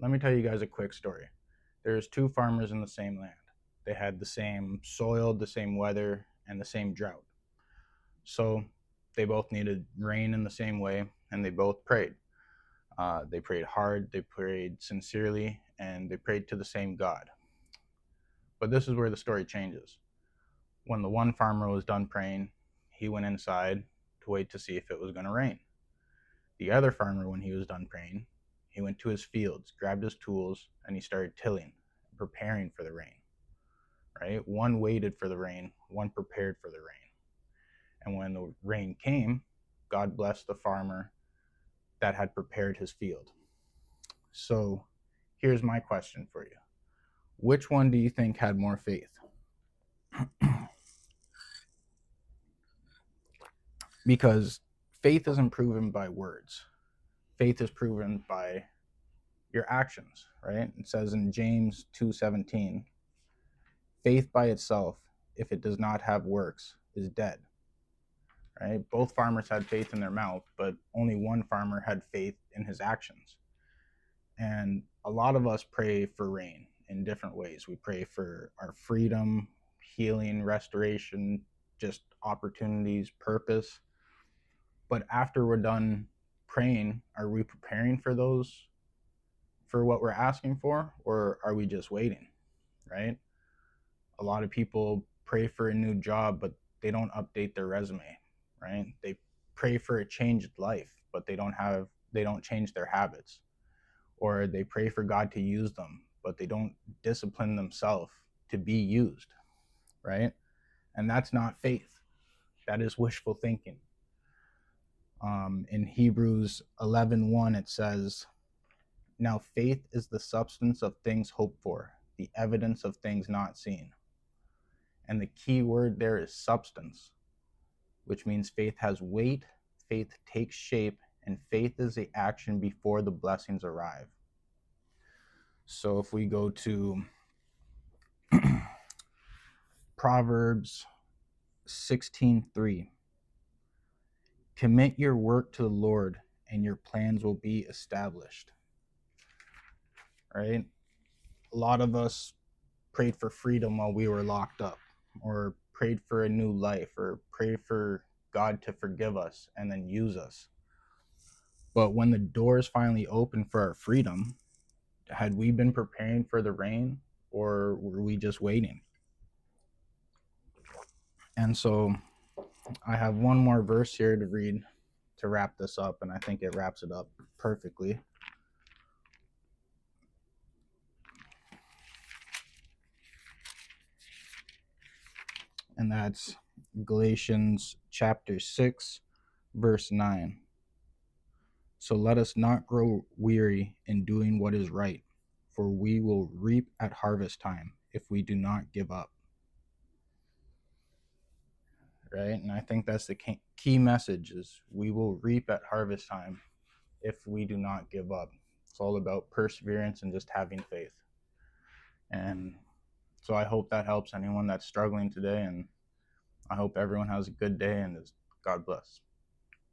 let me tell you guys a quick story. There's two farmers in the same land. They had the same soil, the same weather, and the same drought. So they both needed rain in the same way, and they both prayed. They prayed hard, they prayed sincerely, and they prayed to the same God. But this is where the story changes. When the one farmer was done praying, he went inside to wait to see if it was going to rain. The other farmer, when he was done praying, he went to his fields, grabbed his tools, and he started tilling, preparing for the rain. Right? One waited for the rain, one prepared for the rain. And when the rain came, God blessed the farmer that had prepared his field. So here's my question for you. Which one do you think had more faith? Because faith isn't proven by words. Faith is proven by your actions, right? It says in James 2:17, faith by itself, if it does not have works, is dead. Right? Both farmers had faith in their mouth, but only one farmer had faith in his actions. And a lot of us pray for rain in different ways. We pray for our freedom, healing, restoration, just opportunities, purpose. But after we're done praying, are we preparing for those, for what we're asking for, or are we just waiting, right? A lot of people pray for a new job, but they don't update their resume, right? They pray for a changed life, but they don't change their habits. Or they pray for God to use them, but they don't discipline themselves to be used, right? And that's not faith. That is wishful thinking. In Hebrews 11:1, it says, now faith is the substance of things hoped for, the evidence of things not seen. And the key word there is substance, which means faith has weight, faith takes shape, and faith is the action before the blessings arrive. So if we go to Proverbs 16:3, commit your work to the Lord and your plans will be established. Right? A lot of us prayed for freedom while we were locked up, or prayed for a new life, or prayed for God to forgive us and then use us. But when the doors finally opened for our freedom, had we been preparing for the rain, or were we just waiting? And so I have one more verse here to read to wrap this up, and I think it wraps it up perfectly. And that's Galatians chapter 6, verse 9. So let us not grow weary in doing what is right, for we will reap at harvest time if we do not give up. Right? And I think that's the key message is we will reap at harvest time if we do not give up. It's all about perseverance and just having faith. And so I hope that helps anyone that's struggling today, and I hope everyone has a good day, and God bless.